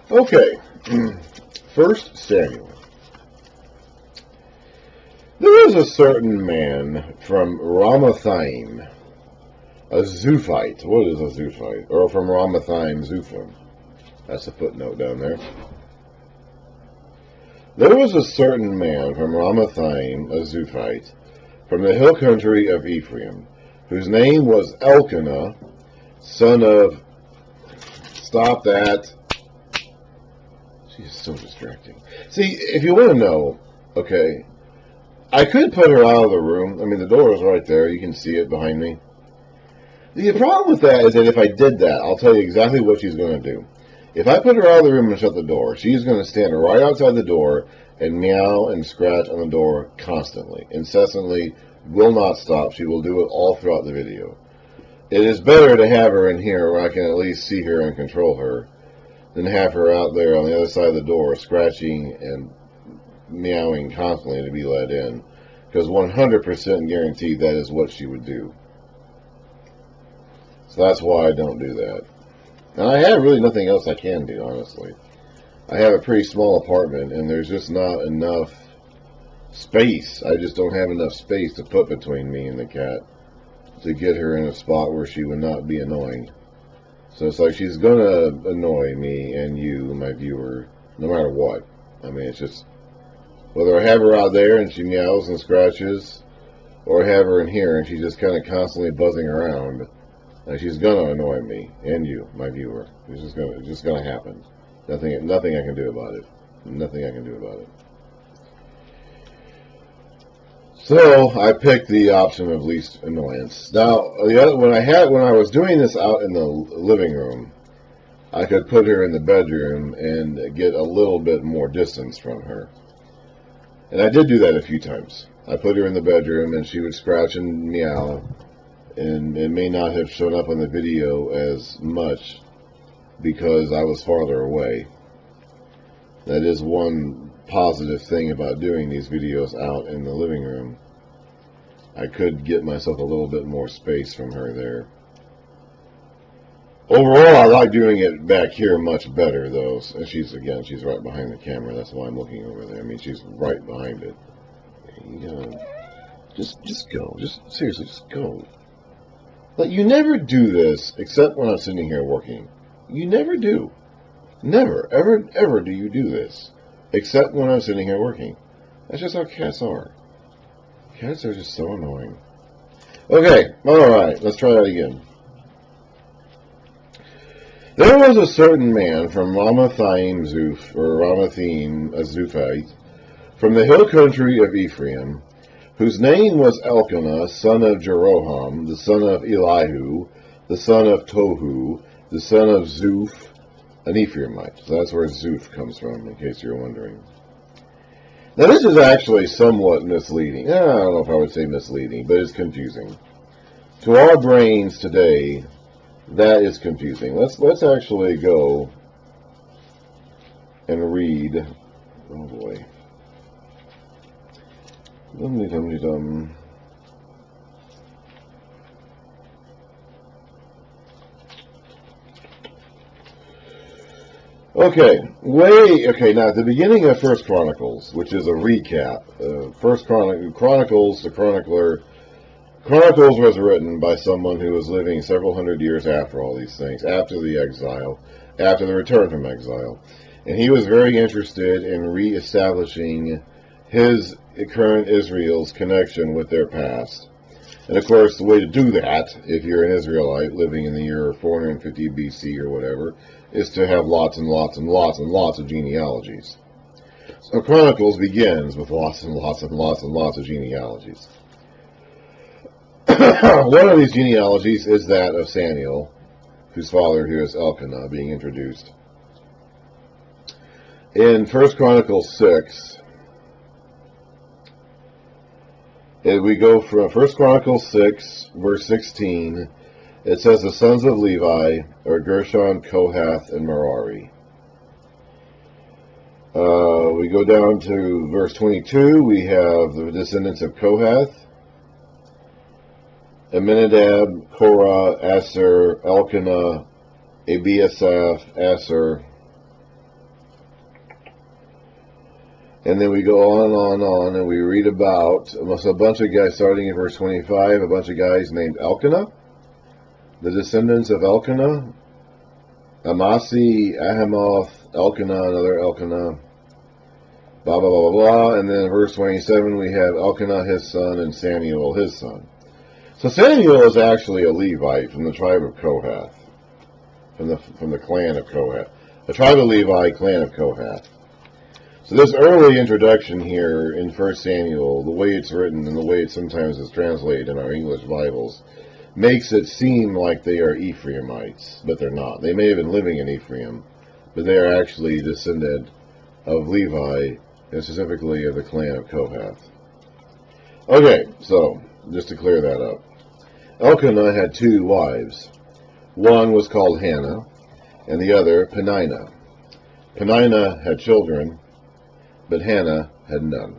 Okay, First Samuel. There was a certain man from Ramathaim, a Zuphite. What is a Zuphite? Or from Ramathaim, Zuphim. That's a footnote down there. There was a certain man from Ramathaim, a Zuphite, from the hill country of Ephraim, whose name was Elkanah, son of... Stop that. She's so distracting. See, if you want to know, okay, I could put her out of the room. I mean, the door is right there. You can see it behind me. The problem with that is that if I did that, I'll tell you exactly what she's going to do. If I put her out of the room and shut the door, she's going to stand right outside the door and meow and scratch on the door constantly, incessantly, will not stop. She will do it all throughout the video. It is better to have her in here where I can at least see her and control her than have her out there on the other side of the door scratching and meowing constantly to be let in, because 100% guaranteed that is what she would do. So that's why I don't do that. And I have really nothing else I can do, honestly. I have a pretty small apartment, and there's just not enough space. I just don't have enough space to put between me and the cat to get her in a spot where she would not be annoying. So it's like she's going to annoy me and you, my viewer, no matter what. I mean, it's just, whether I have her out there and she meows and scratches, or I have her in here and she's just kind of constantly buzzing around, like she's going to annoy me and you, my viewer. It's just going to happen. Nothing I can do about it. Nothing I can do about it. So I picked the option of least annoyance. Now, when I was doing this out in the living room, I could put her in the bedroom and get a little bit more distance from her. And I did do that a few times. I put her in the bedroom and she would scratch and meow, and it may not have shown up on the video as much because I was farther away. That is one positive thing about doing these videos out in the living room. I could get myself a little bit more space from her there. Overall, I like doing it back here much better, though. And she's right behind the camera. That's why I'm looking over there. I mean, she's right behind it. You know, just go. Seriously, just go. But you never do this except when I'm sitting here working. You never do. Never, ever do you do this. Except when I'm sitting here working. That's just how cats are. Cats are just so annoying. Okay, alright, let's try that again. There was a certain man from Ramathaim, a Zuphite, from the hill country of Ephraim, whose name was Elkanah, son of Jeroham, the son of Elihu, the son of Tohu, the son of Zuph, an Ephraimite. So that's where Zuph comes from, in case you're wondering. Now this is actually somewhat misleading. I don't know if I would say misleading, but it's confusing. To our brains today, that is confusing. Let's actually go and read. Oh boy. Dum-de-dum-de-dum. Okay, now at the beginning of First Chronicles, which is a recap, Chronicles, the chronicler, Chronicles was written by someone who was living several hundred years after all these things, after the exile, after the return from exile. And he was very interested in reestablishing his current Israel's connection with their past. And of course, the way to do that, if you're an Israelite living in the year 450 BC or whatever, is to have lots and lots and lots and lots of genealogies. So Chronicles begins with lots and lots and lots and lots of genealogies. One of these genealogies is that of Samuel, whose father here is Elkanah, being introduced. In 1 Chronicles 6, we go from 1 Chronicles 6, verse 16. It says the sons of Levi are Gershon, Kohath, and Merari. We go down to verse 22. We have the descendants of Kohath: Aminadab, Korah, Asher, Elkanah, Abiasaph, Asher, And then we go on, and we read about a bunch of guys, starting in verse 25, a bunch of guys named Elkanah, the descendants of Elkanah, Amasi, Ahamoth, Elkanah, another Elkanah, blah, blah, blah, blah, blah. And then in verse 27, we have Elkanah, his son, and Samuel, his son. So Samuel is actually a Levite from the tribe of Kohath, from the clan of Kohath. The tribe of Levi, clan of Kohath. So this early introduction here in 1 Samuel, the way it's written and the way it sometimes is translated in our English Bibles, makes it seem like they are Ephraimites, but they're not. They may have been living in Ephraim, but they are actually descended of Levi, and specifically of the clan of Kohath. Okay, so, just to clear that up. Elkanah had 2 wives. One was called Hannah, and the other Penninah. Penninah had children, but Hannah had none.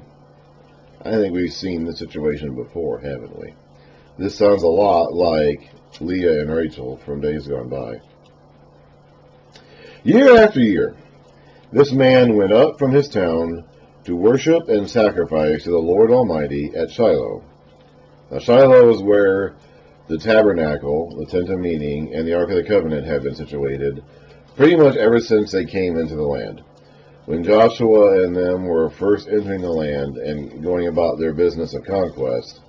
I think we've seen this situation before, haven't we? This sounds a lot like Leah and Rachel from days gone by. Year after year, this man went up from his town to worship and sacrifice to the Lord Almighty at Shiloh. Now Shiloh is where the tabernacle, the tent of meeting, and the Ark of the Covenant have been situated pretty much ever since they came into the land. When Joshua and them were first entering the land and going about their business of conquest,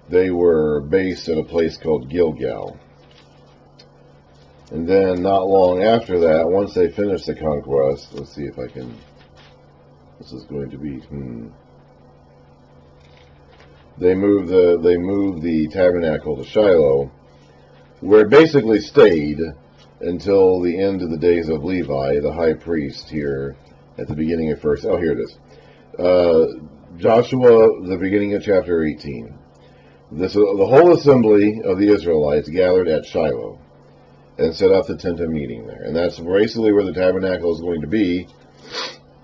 they were based at a place called Gilgal. And then not long after that, once they finished the conquest, let's see if I can, this is going to be, they moved the tabernacle to Shiloh, where it basically stayed until the end of the days of Levi, the high priest, here at the beginning of here it is. Joshua, the beginning of chapter 18. The whole assembly of the Israelites gathered at Shiloh and set up the tent of meeting there. And that's basically where the tabernacle is going to be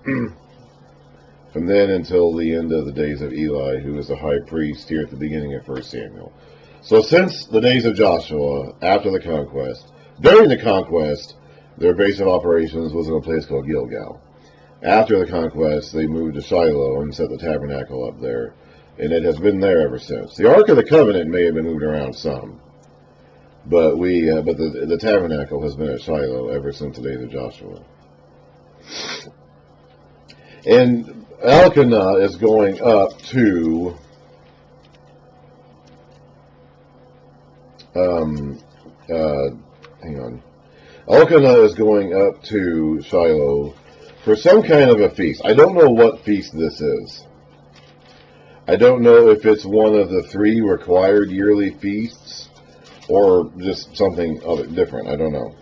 from then until the end of the days of Eli, who is the high priest here at the beginning of 1 Samuel. So since the days of Joshua, after the conquest, during the conquest, their base of operations was in a place called Gilgal. After the conquest, they moved to Shiloh and set the tabernacle up there, and it has been there ever since. The Ark of the Covenant may have been moved around some, but the tabernacle has been at Shiloh ever since the days of Joshua. And Elkanah is going up to Elkanah is going up to Shiloh for some kind of a feast. I don't know what feast this is. I don't know if it's one of the 3 required yearly feasts or just something other different. I don't know.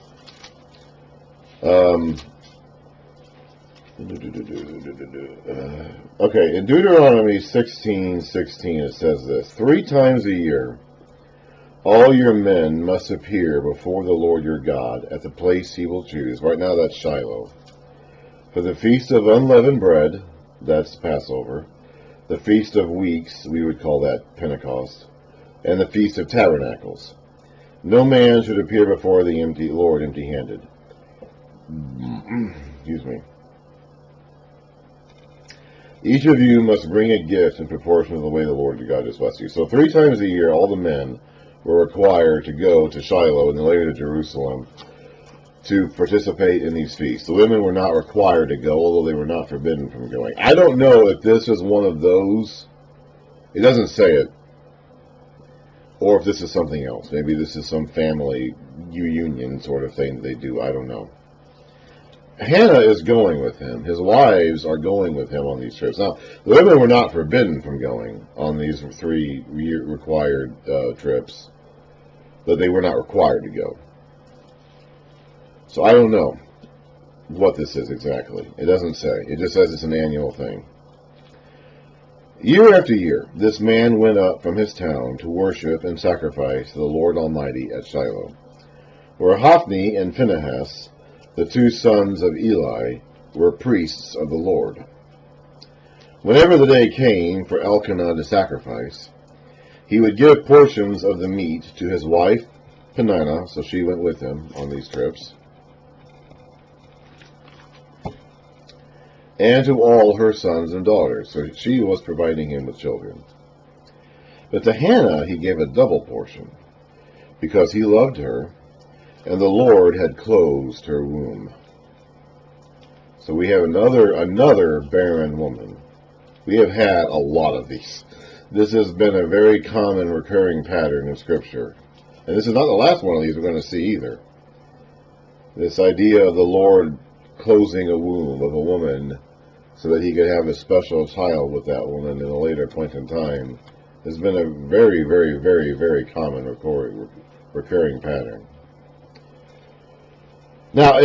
Okay, in Deuteronomy 16:16 it says this: 3 times a year all your men must appear before the Lord your God at the place he will choose. Right now that's Shiloh. For the feast of unleavened bread, that's Passover. The feast of weeks, we would call that Pentecost. And the feast of tabernacles. No man should appear before the Lord empty-handed. Excuse me. Each of you must bring a gift in proportion to the way the Lord your God has blessed you. So 3 times a year, all the men were required to go to Shiloh and then later to Jerusalem to participate in these feasts. The women were not required to go, although they were not forbidden from going. I don't know if this is one of those. It doesn't say it. Or if this is something else. Maybe this is some family union sort of thing that they do. I don't know. Hannah is going with him. His wives are going with him on these trips. Now, the women were not forbidden from going on these 3 required trips, but they were not required to go. So I don't know what this is exactly. It doesn't say. It just says it's an annual thing. Year after year, this man went up from his town to worship and sacrifice to the Lord Almighty at Shiloh, where Hophni and Phinehas, the 2 sons of Eli, were priests of the Lord. Whenever the day came for Elkanah to sacrifice, he would give portions of the meat to his wife Penninah, so she went with him on these trips, and to all her sons and daughters. So she was providing him with children. But to Hannah he gave a double portion, because he loved her, and the Lord had closed her womb. So we have another barren woman. We have had a lot of these. This has been a very common recurring pattern in Scripture. And this is not the last one of these we're going to see either. This idea of the Lord closing a womb of a woman so that he could have a special child with that woman in a later point in time has been a very, very, very, very common recurring pattern. Now,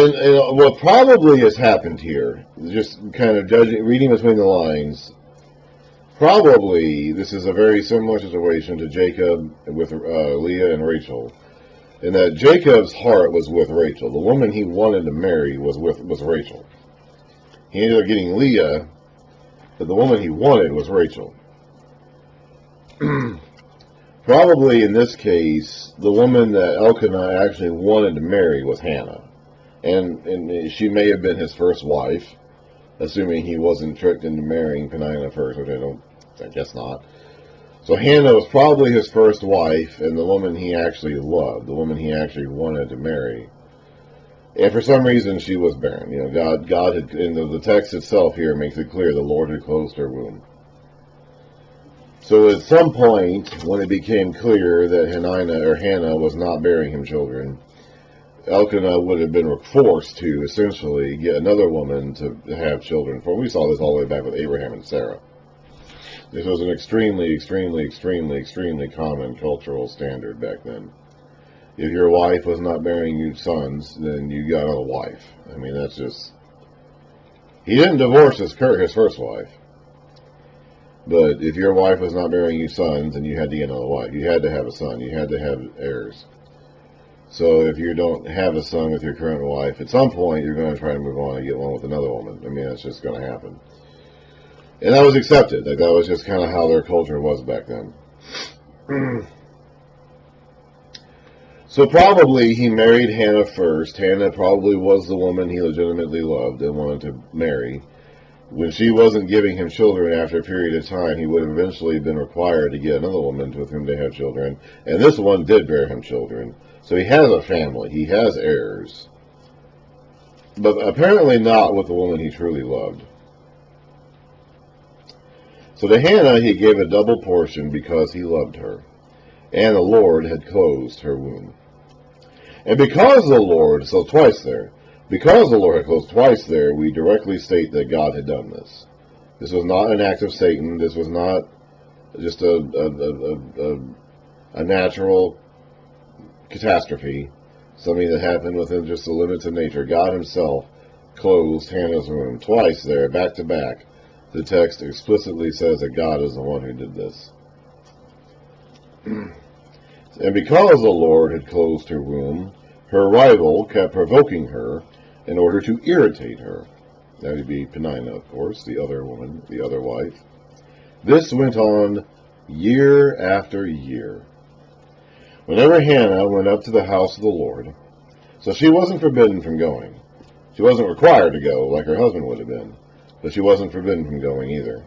what probably has happened here, just kind of reading between the lines, probably this is a very similar situation to Jacob with Leah and Rachel, in that Jacob's heart was with Rachel. The woman he wanted to marry was Rachel. He ended up getting Leah, but the woman he wanted was Rachel. Probably in this case, the woman that Elkanah actually wanted to marry was Hannah. And she may have been his first wife, assuming he wasn't tricked into marrying Penninah first, which I guess not. So Hannah was probably his first wife, and the woman he actually loved, the woman he actually wanted to marry. And for some reason, she was barren. You know, God had, in the text itself here makes it clear the Lord had closed her womb. So at some point, when it became clear that Hannah was not bearing him children, Elkanah would have been forced to essentially get another woman to have children for. We saw this all the way back with Abraham and Sarah. This was an extremely, extremely, extremely, extremely common cultural standard back then. If your wife was not bearing you sons, then you got a wife. I mean, that's just... He didn't divorce his first wife. But if your wife was not bearing you sons, then you had to get another wife. You had to have a son. You had to have heirs. So if you don't have a son with your current wife, at some point you're going to try to move on and get one with another woman. I mean, that's just going to happen. And that was accepted. Like, that was just kind of how their culture was back then. So probably he married Hannah first. Hannah probably was the woman he legitimately loved and wanted to marry. When she wasn't giving him children after a period of time, he would have eventually been required to get another woman with whom to have children. And this one did bear him children. So he has a family. He has heirs. But apparently not with the woman he truly loved. So to Hannah he gave a double portion because he loved her. And the Lord had closed her womb. And because the Lord, so twice there, because the Lord had closed twice there, we directly state that God had done this. This was not an act of Satan. This was not just a natural catastrophe, something that happened within just the limits of nature. God himself closed Hannah's womb twice there, back to back. The text explicitly says that God is the one who did this. And because the Lord had closed her womb, her rival kept provoking her in order to irritate her. That would be Penninah, of course, the other woman, the other wife. This went on year after year. Whenever Hannah went up to the house of the Lord, so she wasn't forbidden from going. She wasn't required to go like her husband would have been, but she wasn't forbidden from going either.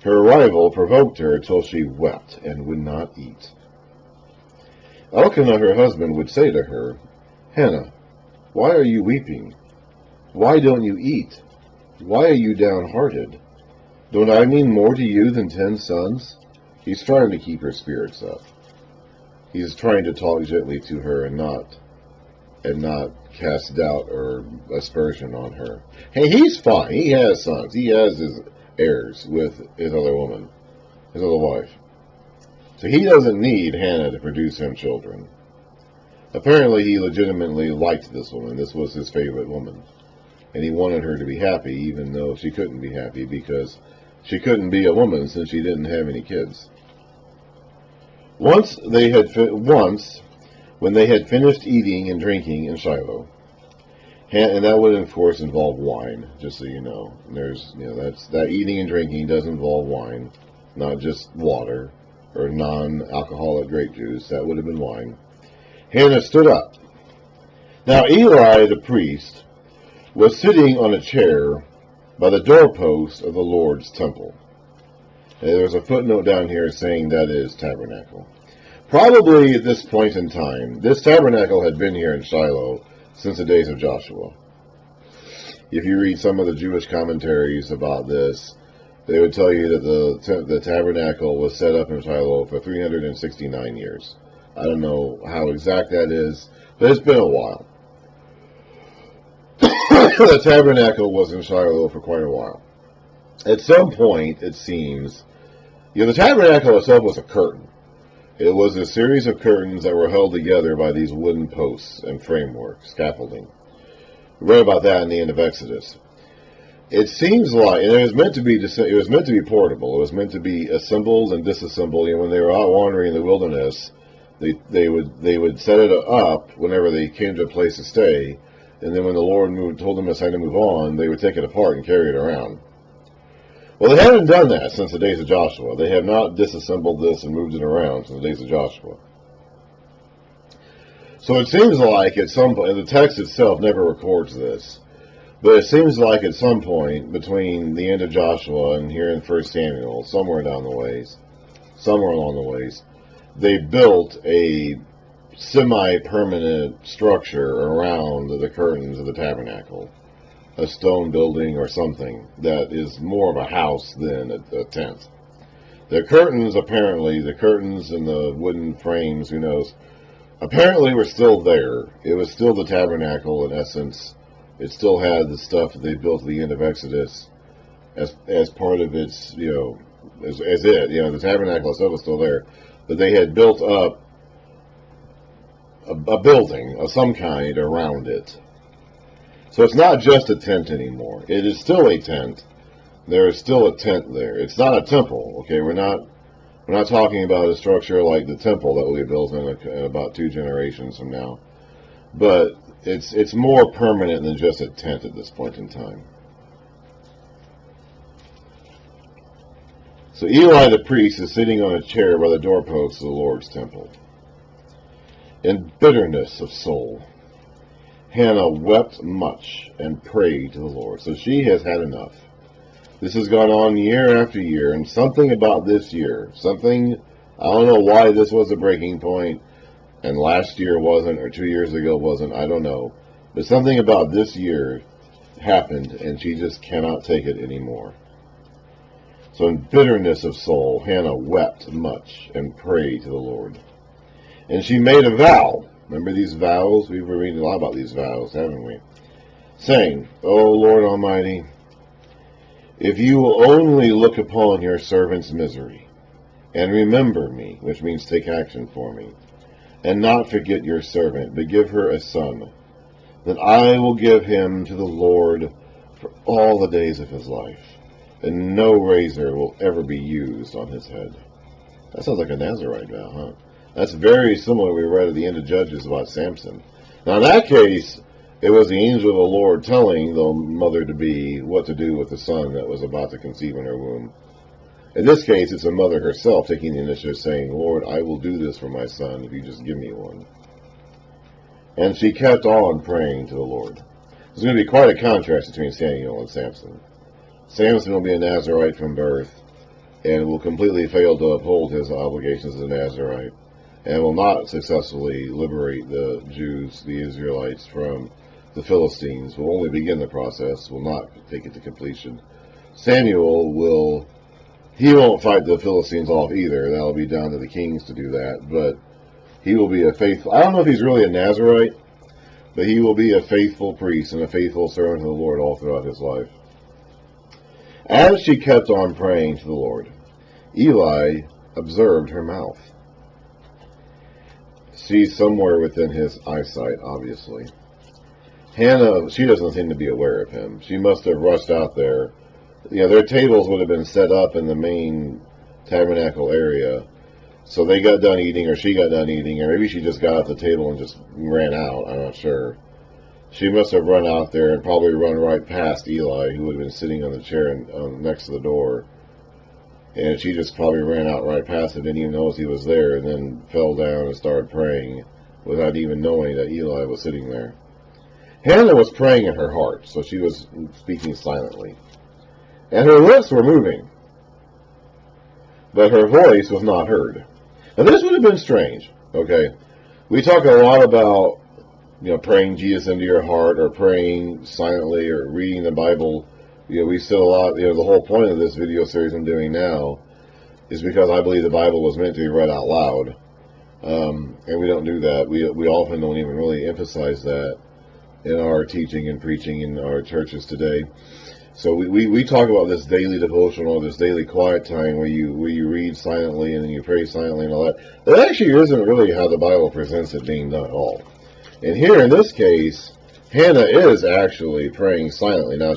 Her rival provoked her till she wept and would not eat. Elkanah, her husband, would say to her, Hannah, why are you weeping? Why don't you eat? Why are you downhearted? Don't I mean more to you than 10 sons? He's trying to keep her spirits up. He's trying to talk gently to her and not cast doubt or aspersion on her. Hey, he's fine. He has sons. He has his heirs with his other woman, his other wife. So he doesn't need Hannah to produce him children. Apparently he legitimately liked this woman. This was his favorite woman. And he wanted her to be happy, even though she couldn't be happy because she couldn't be a woman since she didn't have any kids. Once, when they had finished eating and drinking in Shiloh, and that would, of course, involve wine, just so you know. That eating and drinking does involve wine, not just water or non-alcoholic grape juice. That would have been wine. Hannah stood up. Now Eli, the priest, was sitting on a chair by the doorpost of the Lord's temple. And there's a footnote down here saying that is tabernacle. Probably at this point in time, this tabernacle had been here in Shiloh since the days of Joshua. If you read some of the Jewish commentaries about this, they would tell you that the tabernacle was set up in Shiloh for 369 years. I don't know how exact that is, but it's been a while. The tabernacle was in Shiloh for quite a while. At some point, it seems, the tabernacle itself was a curtain. It was a series of curtains that were held together by these wooden posts and framework, scaffolding. We read about that in the end of Exodus. It seems like, and it was meant to be portable. It was meant to be assembled and disassembled. When they were out wandering in the wilderness, they would set it up whenever they came to a place to stay, and then when the Lord told them it's time to move on, they would take it apart and carry it around. Well, they haven't done that since the days of Joshua. They have not disassembled this and moved it around since the days of Joshua. So it seems like at some point, and the text itself never records this, but it seems like at some point between the end of Joshua and here in 1 Samuel, somewhere along the ways, they built a semi-permanent structure around the curtains of the tabernacle. A stone building or something that is more of a house than a tent. The curtains and the wooden frames, who knows, apparently were still there. It was still the tabernacle in essence. It still had the stuff that they built at the end of Exodus as part of its, the tabernacle itself was still there. But they had built up a building of some kind around it. So it's not just a tent anymore. It is still a tent. There is still a tent there. It's not a temple. Okay, we're not talking about a structure like the temple that will be built in about 2 generations from now. But it's more permanent than just a tent at this point in time. So Eli the priest is sitting on a chair by the doorpost of the Lord's temple. In bitterness of soul, Hannah wept much and prayed to the Lord. So she has had enough. This has gone on year after year, and something about this year, I don't know why this was a breaking point, and last year wasn't, or 2 years ago wasn't, I don't know. But something about this year happened, and she just cannot take it anymore. So in bitterness of soul, Hannah wept much and prayed to the Lord. And she made a vow. Remember these vows? We've been reading a lot about these vows, haven't we? Saying, O Lord Almighty, if you will only look upon your servant's misery, and remember me, which means take action for me, and not forget your servant, but give her a son, then I will give him to the Lord for all the days of his life, and no razor will ever be used on his head. That sounds like a Nazirite vow, huh? That's very similar we read at the end of Judges about Samson. Now in that case, it was the angel of the Lord telling the mother-to-be what to do with the son that was about to conceive in her womb. In this case, it's the mother herself taking the initiative saying, Lord, I will do this for my son if you just give me one. And she kept on praying to the Lord. There's going to be quite a contrast between Samuel and Samson. Samson will be a Nazirite from birth and will completely fail to uphold his obligations as a Nazirite, and will not successfully liberate the Jews, the Israelites, from the Philistines, will only begin the process, will not take it to completion. Samuel won't fight the Philistines off either. That'll be down to the kings to do that, but he will be a faithful, I don't know if he's really a Nazirite, but he will be a faithful priest and a faithful servant of the Lord all throughout his life. As she kept on praying to the Lord, Eli observed her mouth. She's somewhere within his eyesight, obviously. Hannah, she doesn't seem to be aware of him. She must have rushed out there. Their tables would have been set up in the main tabernacle area. So they got done eating, or she got done eating, or maybe she just got off the table and just ran out. I'm not sure. She must have run out there and probably run right past Eli, who would have been sitting on the chair next to the door. And she just probably ran out right past him, didn't even notice he was there, and then fell down and started praying without even knowing that Eli was sitting there. Hannah was praying in her heart, so she was speaking silently. and her lips were moving, but her voice was not heard. Now this would have been strange, okay? We talk a lot about, praying Jesus into your heart, or praying silently, or reading the Bible. We said a lot, the whole point of this video series I'm doing now is because I believe the Bible was meant to be read out loud. And we don't do that. We often don't even really emphasize that in our teaching and preaching in our churches today. So we talk about this daily devotional, this daily quiet time where you read silently and then you pray silently and all that. That actually isn't really how the Bible presents it being done at all. And here in this case, Hannah is actually praying silently. Now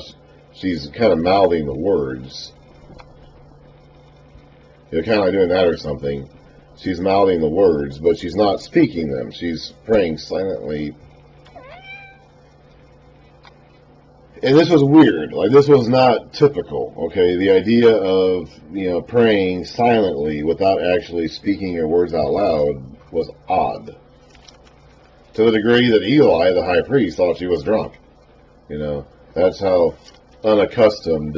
she's kind of mouthing the words. Kind of like doing that or something. She's mouthing the words, but she's not speaking them. She's praying silently. And this was weird. Like, this was not typical, okay? The idea of, praying silently without actually speaking your words out loud was odd. To the degree that Eli, the high priest, thought she was drunk. That's how unaccustomed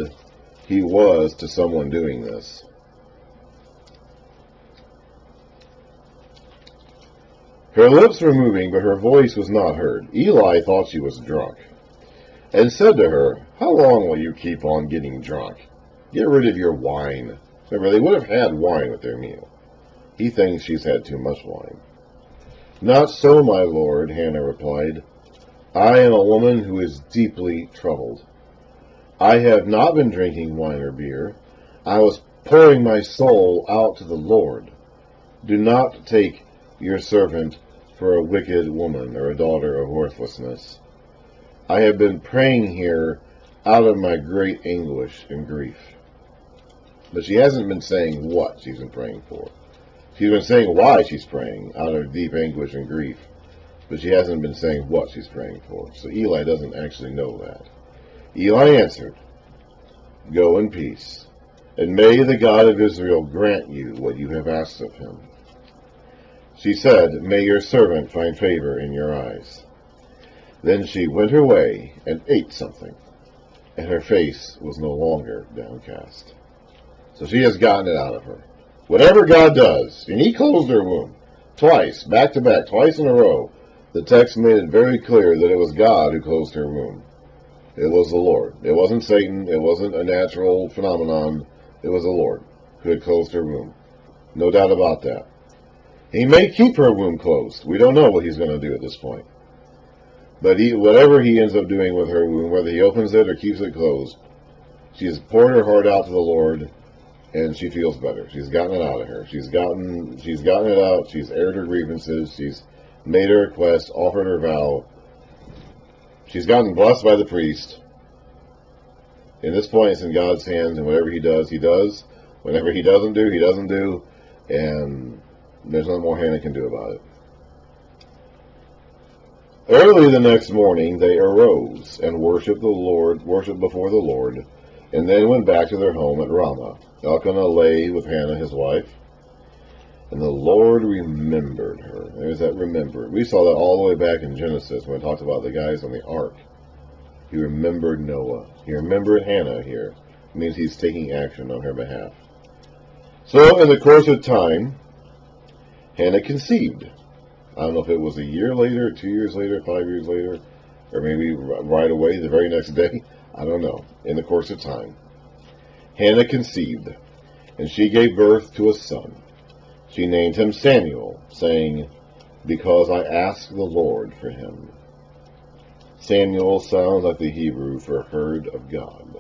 he was to someone doing this. Her lips were moving, but her voice was not heard. Eli thought she was drunk, and said to her, "How long will you keep on getting drunk? Get rid of your wine." Remember, they would have had wine with their meal. He thinks she's had too much wine. "Not so, my lord," Hannah replied. "I am a woman who is deeply troubled. I have not been drinking wine or beer. I was pouring my soul out to the Lord. Do not take your servant for a wicked woman or a daughter of worthlessness. I have been praying here out of my great anguish and grief." But she hasn't been saying what she's been praying for. She's been saying why she's praying out of deep anguish and grief. But she hasn't been saying what she's praying for. So Eli doesn't actually know that. Eli answered, "Go in peace, and may the God of Israel grant you what you have asked of him." She said, "May your servant find favor in your eyes." Then she went her way and ate something, and her face was no longer downcast. So she has gotten it out of her. Whatever God does, and he closed her womb twice, back to back, twice in a row. The text made it very clear that it was God who closed her womb. It was the Lord. It wasn't Satan. It wasn't a natural phenomenon. It was the Lord who had closed her womb. No doubt about that. He may keep her womb closed. We don't know what he's going to do at this point. But whatever he ends up doing with her womb, whether he opens it or keeps it closed, she has poured her heart out to the Lord, and she feels better. She's gotten it out of her. She's gotten it out. She's aired her grievances. She's made her request, offered her vow. She's gotten blessed by the priest. In this point, it's in God's hands, and whatever he does, he does. Whatever he doesn't do, he doesn't do. And there's nothing more Hannah can do about it. Early the next morning, they arose and worshipped before the Lord, and then went back to their home at Ramah. Elkanah lay with Hannah, his wife, and the Lord remembered her. There's that remember. We saw that all the way back in Genesis when we talked about the guys on the ark. He remembered Noah. He remembered Hannah here. It means he's taking action on her behalf. So, in the course of time, Hannah conceived. I don't know if it was a year later, 2 years later, 5 years later, or maybe right away, the very next day. I don't know. In the course of time, Hannah conceived, and she gave birth to a son. She named him Samuel, saying, "Because I asked the Lord for him." Samuel sounds like the Hebrew for heard of God.